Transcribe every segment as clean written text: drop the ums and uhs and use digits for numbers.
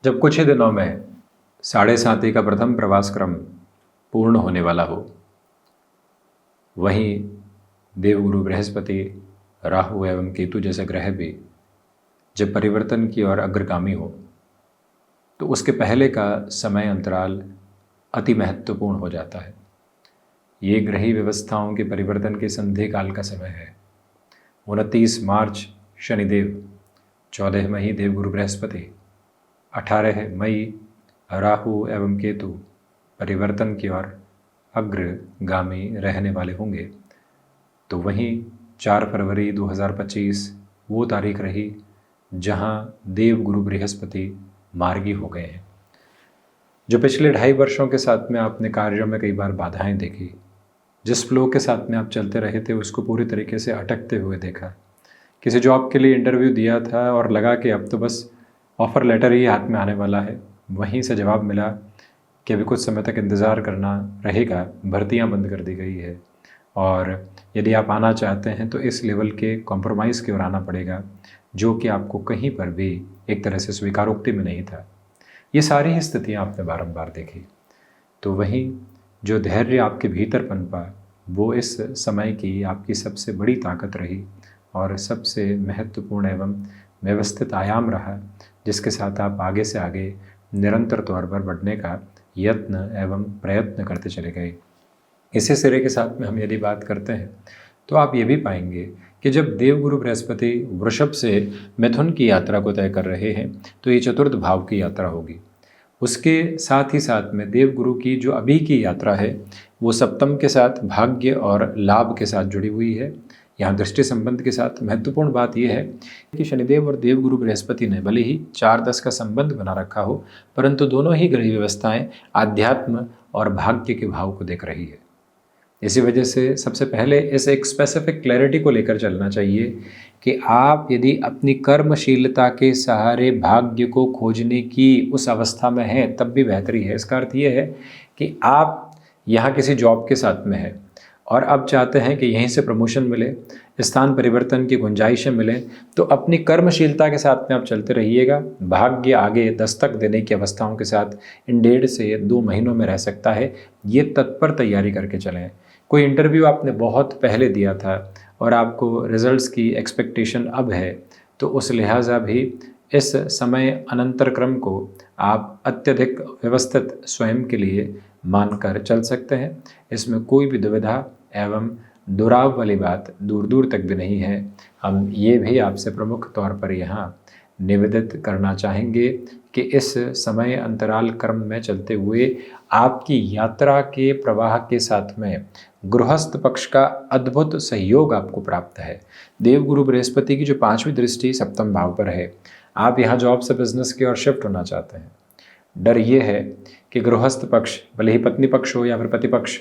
जब कुछ ही दिनों में साढ़े साथी का प्रथम प्रवास क्रम पूर्ण होने वाला हो, वहीं देवगुरु बृहस्पति, राहु एवं केतु जैसे ग्रह भी जब परिवर्तन की ओर अग्रगामी हो, तो उसके पहले का समय अंतराल अति महत्वपूर्ण हो जाता है। ये ग्रही व्यवस्थाओं के परिवर्तन के संधि काल का समय है। 29 मार्च शनिदेव, 14 मई देवगुरु बृहस्पति, 18 मई राहु एवं केतु परिवर्तन की ओर अग्रगामी रहने वाले होंगे। तो वहीं 4 फरवरी 2025 वो तारीख रही जहां देवगुरु बृहस्पति मार्गी हो गए हैं। जो पिछले 2.5 वर्षों के साथ में आपने कार्यों में कई बार बाधाएं देखी, जिस फ्लो के साथ में आप चलते रहे थे उसको पूरी तरीके से अटकते हुए देखा। किसी जॉब के लिए इंटरव्यू दिया था और लगा कि अब तो बस ऑफ़र लेटर ही हाथ में आने वाला है, वहीं से जवाब मिला कि अभी कुछ समय तक इंतज़ार करना रहेगा, भर्तियां बंद कर दी गई है और यदि आप आना चाहते हैं तो इस लेवल के कॉम्प्रोमाइज़ की ओर आना पड़ेगा, जो कि आपको कहीं पर भी एक तरह से स्वीकारोक्ति में नहीं था। ये सारी ही स्थितियाँ आपने बारंबार देखी। तो वहीं जो धैर्य आपके भीतर पनपा, वो इस समय की आपकी सबसे बड़ी ताकत रही और सबसे महत्वपूर्ण एवं व्यवस्थित आयाम रहा, जिसके साथ आप आगे से आगे निरंतर तौर पर बढ़ने का यत्न एवं प्रयत्न करते चले गए। इसी सिरे के साथ में हम यदि बात करते हैं तो आप ये भी पाएंगे कि जब देवगुरु बृहस्पति वृषभ से मिथुन की यात्रा को तय कर रहे हैं तो ये चतुर्थ भाव की यात्रा होगी। उसके साथ ही साथ में देवगुरु की जो अभी की यात्रा है वो सप्तम के साथ भाग्य और लाभ के साथ जुड़ी हुई है। यहाँ दृष्टि संबंध के साथ महत्वपूर्ण बात यह है कि शनिदेव और देवगुरु बृहस्पति ने भले ही 4-10 का संबंध बना रखा हो, परंतु दोनों ही ग्रह व्यवस्थाएं आध्यात्म और भाग्य के भाव को देख रही है। इसी वजह से सबसे पहले इस एक स्पेसिफिक क्लैरिटी को लेकर चलना चाहिए कि आप यदि अपनी कर्मशीलता के सहारे भाग्य को खोजने की उस अवस्था में हैं तब भी बेहतरी है। इसका अर्थ ये है कि आप यहाँ किसी जॉब के साथ में हैं और अब चाहते हैं कि यहीं से प्रमोशन मिले, स्थान परिवर्तन की गुंजाइशें मिलें, तो अपनी कर्मशीलता के साथ में आप चलते रहिएगा। भाग्य आगे दस्तक देने की अवस्थाओं के साथ इन 1.5 से 2 महीनों में रह सकता है। ये तत्पर तैयारी करके चलें। कोई इंटरव्यू आपने बहुत पहले दिया था और आपको रिजल्ट्स की एक्सपेक्टेशन अब है, तो उस लिहाजा भी इस समय अनंतर क्रम को आप अत्यधिक व्यवस्थित स्वयं के लिए मानकर चल सकते हैं। इसमें कोई भी दुविधा एवं दुराव वाली बात दूर दूर तक भी नहीं है। हम ये भी आपसे प्रमुख तौर पर यहाँ निवेदित करना चाहेंगे कि इस समय अंतराल क्रम में चलते हुए आपकी यात्रा के प्रवाह के साथ में गृहस्थ पक्ष का अद्भुत सहयोग आपको प्राप्त है। देवगुरु बृहस्पति की जो 5वीं दृष्टि सप्तम भाव पर है, आप यहाँ जॉब से बिजनेस की ओर शिफ्ट होना चाहते हैं। डर ये है कि गृहस्थ पक्ष, भले ही पत्नी पक्ष हो या फिर पति पक्ष,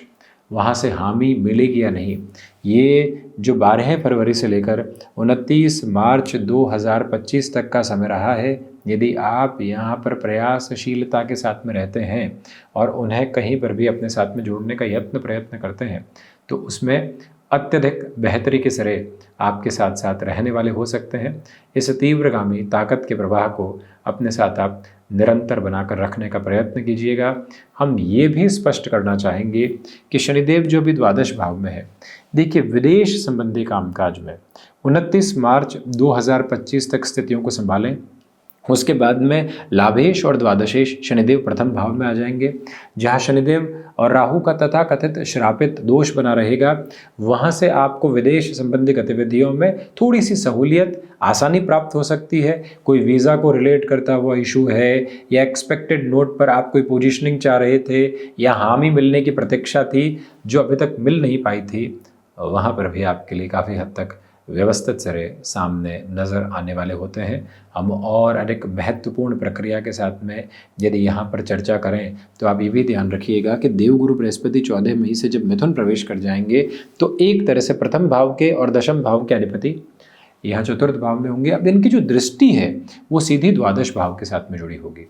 वहाँ से हामी मिलेगी या नहीं। ये जो 12 फरवरी से लेकर 29 मार्च 2025 तक का समय रहा है, यदि आप यहाँ पर प्रयासशीलता के साथ में रहते हैं और उन्हें कहीं पर भी अपने साथ में जोड़ने का प्रयत्न करते हैं, तो उसमें अत्यधिक बेहतरी के सिरे आपके साथ साथ रहने वाले हो सकते हैं। इस तीव्रगामी ताकत के प्रवाह को अपने साथ आप निरंतर बनाकर रखने का प्रयत्न कीजिएगा। हम ये भी स्पष्ट करना चाहेंगे कि शनिदेव जो भी द्वादश भाव में है, देखिए विदेश संबंधी कामकाज में 29 मार्च 2025 तक स्थितियों को संभालें। उसके बाद में लाभेश और द्वादशेश शनिदेव प्रथम भाव में आ जाएंगे, जहाँ शनिदेव और राहु का तथाकथित श्रापित दोष बना रहेगा। वहाँ से आपको विदेश संबंधी गतिविधियों में थोड़ी सी सहूलियत, आसानी प्राप्त हो सकती है। कोई वीज़ा को रिलेट करता हुआ इशू है या एक्सपेक्टेड नोट पर आप कोई पोजीशनिंग चाह रहे थे या हामी मिलने की प्रतीक्षा थी जो अभी तक मिल नहीं पाई थी, वहाँ पर भी आपके लिए काफ़ी हद तक व्यवस्थित सिरे सामने नज़र आने वाले होते हैं। हम और अधिक महत्वपूर्ण प्रक्रिया के साथ में यदि यहाँ पर चर्चा करें तो आप ये भी ध्यान रखिएगा कि देवगुरु बृहस्पति 14 मई से जब मिथुन प्रवेश कर जाएंगे तो एक तरह से प्रथम भाव के और दशम भाव के अधिपति यहाँ चतुर्थ भाव में होंगे। अब इनकी जो दृष्टि है वो सीधी द्वादश भाव के साथ में जुड़ी होगी,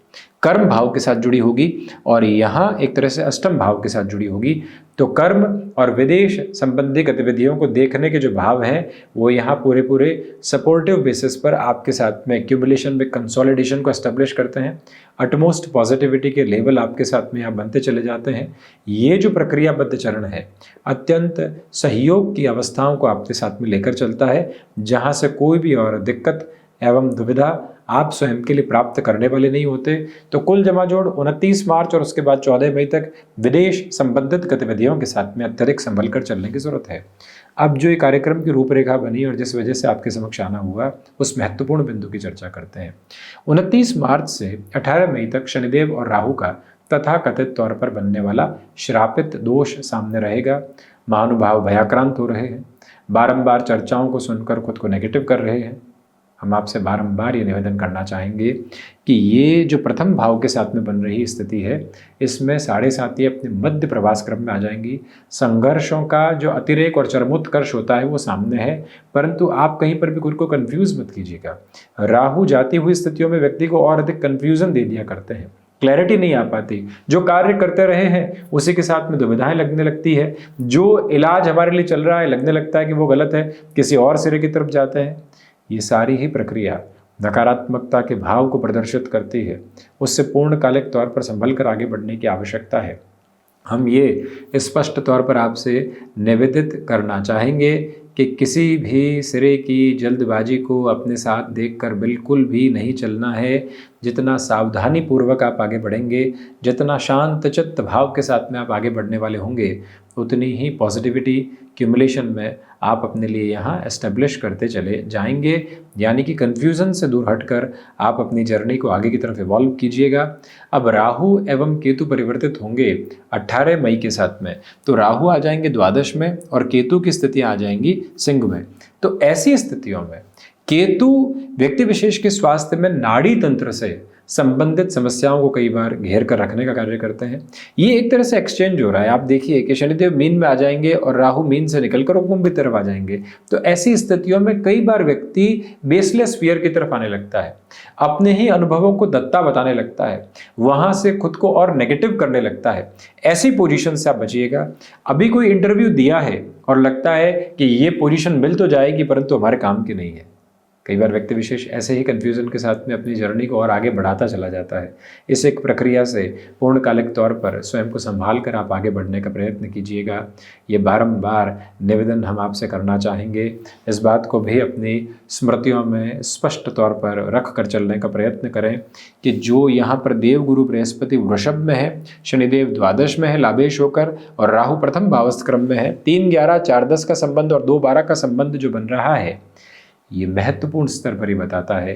कर्म भाव के साथ जुड़ी होगी और यहाँ एक तरह से अष्टम भाव के साथ जुड़ी होगी। तो कर्म और विदेश संबंधी गतिविधियों को देखने के जो भाव हैं वो यहाँ पूरे पूरे सपोर्टिव बेसिस पर आपके साथ में एक्यूमुलेशन में कंसोलिडेशन को एस्टेब्लिश करते हैं। अटमोस्ट पॉजिटिविटी के लेवल आपके साथ में यहाँ बनते चले जाते हैं। ये जो प्रक्रियाबद्ध चरण है अत्यंत सहयोग की अवस्थाओं को आपके साथ में लेकर चलता है, जहाँ से कोई भी और दिक्कत एवं दुविधा आप स्वयं के लिए प्राप्त करने वाले नहीं होते। तो कुल जमा जोड़ 29 मार्च और उसके बाद 14 मई तक विदेश संबंधित गतिविधियों के साथ में अत्यधिक संभल कर चलने की जरूरत है। अब जो ये कार्यक्रम की रूपरेखा बनी और जिस वजह से आपके समक्ष आना हुआ, उस महत्वपूर्ण बिंदु की चर्चा करते हैं। 29 मार्च से 18 मई तक शनिदेव और राहु का तथाकथित तौर पर बनने वाला श्रापित दोष सामने रहेगा। महानुभाव भयाक्रांत हो रहे हैं, बारंबार चर्चाओं को सुनकर खुद को नेगेटिव कर रहे हैं। हम आपसे बारंबार ये निवेदन करना चाहेंगे कि ये जो प्रथम भाव के साथ में बन रही स्थिति है, इसमें साढ़े साथी अपने मध्य प्रवास क्रम में आ जाएंगी। संघर्षों का जो अतिरेक और चरमोत्कर्ष होता है वो सामने है, परंतु आप कहीं पर भी खुद को कंफ्यूज मत कीजिएगा। राहु जाती हुई स्थितियों में व्यक्ति को और अधिक कंफ्यूजन दे दिया करते हैं, क्लैरिटी नहीं आ पाती। जो कार्य करते रहे हैं उसी के साथ में दुविधाएं लगने लगती है। जो इलाज हमारे लिए चल रहा है लगने लगता है कि वो गलत है, किसी और सिरे की तरफ जाते हैं। ये सारी ही प्रक्रिया नकारात्मकता के भाव को प्रदर्शित करती है। उससे पूर्णकालिक तौर पर संभल कर आगे बढ़ने की आवश्यकता है। हम ये स्पष्ट तौर पर आपसे निवेदित करना चाहेंगे कि किसी भी सिरे की जल्दबाजी को अपने साथ देखकर बिल्कुल भी नहीं चलना है। जितना सावधानी पूर्वक आप आगे बढ़ेंगे, जितना शांत चित्त भाव के साथ में आप आगे बढ़ने वाले होंगे, उतनी ही पॉजिटिविटी क्यूमुलेशन में आप अपने लिए यहाँ एस्टेब्लिश करते चले जाएंगे। यानी कि कन्फ्यूज़न से दूर हटकर आप अपनी जर्नी को आगे की तरफ इवॉल्व कीजिएगा। अब राहु एवं केतु परिवर्तित होंगे 18 मई के साथ में, तो राहु आ जाएंगे द्वादश में और केतु की स्थितियाँ आ जाएंगी सिंह में। तो ऐसी स्थितियों में केतु व्यक्ति विशेष के स्वास्थ्य में नाड़ी तंत्र से संबंधित समस्याओं को कई बार घेर कर रखने का कार्य करते हैं। ये एक तरह से एक्सचेंज हो रहा है। आप देखिए कि शनिदेव मीन में आ जाएंगे और राहु मीन से निकलकर कुंभ की तरफ आ जाएंगे। तो ऐसी स्थितियों में कई बार व्यक्ति बेसलेस फियर की तरफ आने लगता है, अपने ही अनुभवों को दत्ता बताने लगता है, वहां से खुद को और नेगेटिव करने लगता है। ऐसी पोजीशन से आप बचिएगा। अभी कोई इंटरव्यू दिया है और लगता है कि ये पोजीशन मिल तो जाएगी परंतु हमारे काम की नहीं है। कई बार व्यक्ति विशेष ऐसे ही कन्फ्यूज़न के साथ में अपनी जर्नी को और आगे बढ़ाता चला जाता है। इस एक प्रक्रिया से पूर्णकालिक तौर पर स्वयं को संभाल कर आप आगे बढ़ने का प्रयत्न कीजिएगा। ये बारंबार निवेदन हम आपसे करना चाहेंगे। इस बात को भी अपनी स्मृतियों में स्पष्ट तौर पर रख कर चलने का प्रयत्न करें कि जो यहाँ पर देवगुरु बृहस्पति वृषभ में है, शनिदेव द्वादश में है लाभेश होकर, और राहु प्रथम भावस्थ क्रम में है। 3-11 4-10 का संबंध और 2-12 का संबंध जो बन रहा है, ये महत्वपूर्ण स्तर पर ही बताता है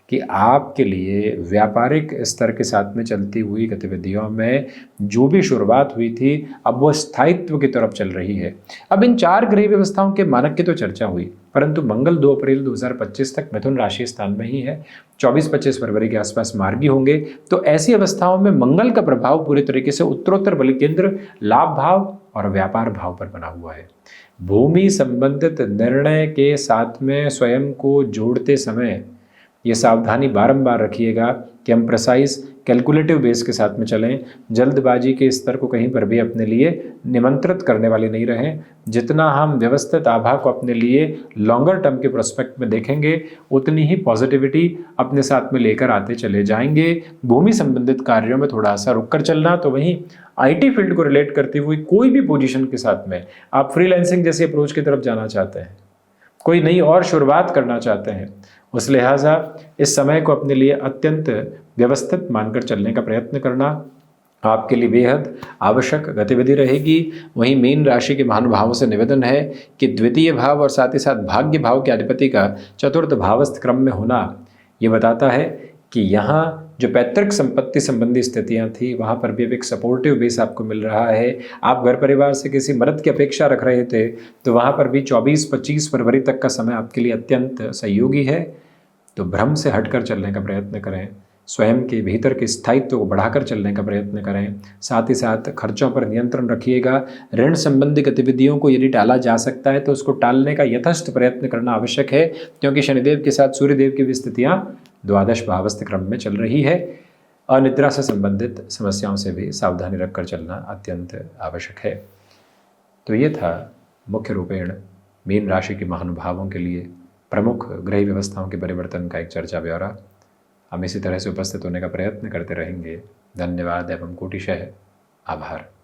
कि आपके लिए व्यापारिक स्तर के साथ में चलती हुई गतिविधियों में जो भी शुरुआत हुई थी अब वो स्थायित्व की तरफ चल रही है। अब इन 4 ग्रह व्यवस्थाओं के मानक की तो चर्चा हुई, परंतु मंगल 2 अप्रैल 2025 तक मिथुन राशि स्थान में ही है। 24-25 फरवरी के आसपास मार्गी होंगे। तो ऐसी अवस्थाओं में मंगल का प्रभाव पूरी तरीके से उत्तरोत्तर बल केंद्र, लाभ भाव और व्यापार भाव पर बना हुआ है। भूमि संबंधित निर्णय के साथ में स्वयं को जोड़ते समय ये सावधानी बारंबार रखिएगा कि हम प्रिसाइज कैलकुलेटिव बेस के साथ में चलें। जल्दबाजी के स्तर को कहीं पर भी अपने लिए निमंत्रित करने वाले नहीं रहें। जितना हम व्यवस्थित आभा को अपने लिए लॉन्गर टर्म के प्रोस्पेक्ट में देखेंगे, उतनी ही पॉजिटिविटी अपने साथ में लेकर आते चले जाएंगे। भूमि संबंधित कार्यों में थोड़ा सा रुक कर चलना, तो वहीं IT फील्ड को रिलेट करती हुई कोई भी पोजीशन के साथ में आप फ्रीलांसिंग जैसी अप्रोच की तरफ जाना चाहते हैं, कोई नई और शुरुआत करना चाहते हैं, उस लिहाजा इस समय को अपने लिए अत्यंत व्यवस्थित मानकर चलने का प्रयत्न करना आपके लिए बेहद आवश्यक गतिविधि रहेगी। वहीं मीन राशि के महानुभावों से निवेदन है कि द्वितीय भाव और साथ ही साथ भाग्य भाव के अधिपति का चतुर्थ भावस्थ क्रम में होना ये बताता है कि यहाँ जो पैतृक संपत्ति संबंधी स्थितियाँ थी वहाँ पर भी अब एक सपोर्टिव बेस आपको मिल रहा है। आप घर परिवार से किसी मदद की अपेक्षा रख रहे थे तो वहाँ पर भी 24-25 फरवरी तक का समय आपके लिए अत्यंत सहयोगी है। तो भ्रम से हटकर चलने का प्रयत्न करें, स्वयं के भीतर के स्थायित्व को बढ़ाकर चलने का प्रयत्न करें। साथ ही साथ खर्चों पर नियंत्रण रखिएगा। ऋण संबंधी गतिविधियों को यदि टाला जा सकता है तो उसको टालने का यथेष्ट प्रयत्न करना आवश्यक है, क्योंकि शनिदेव के साथ सूर्यदेव की भी स्थितियाँ द्वादश भावस्थ क्रम में चल रही है। अनिद्रा से संबंधित समस्याओं से भी सावधानी रखकर चलना अत्यंत आवश्यक है। तो ये था मुख्य रूपेण मीन राशि के महानुभावों के लिए प्रमुख ग्रह व्यवस्थाओं के परिवर्तन का एक चर्चा ब्यौरा। हम इसी तरह से उपस्थित होने का प्रयत्न करते रहेंगे। धन्यवाद एवं कोटिशः आभार।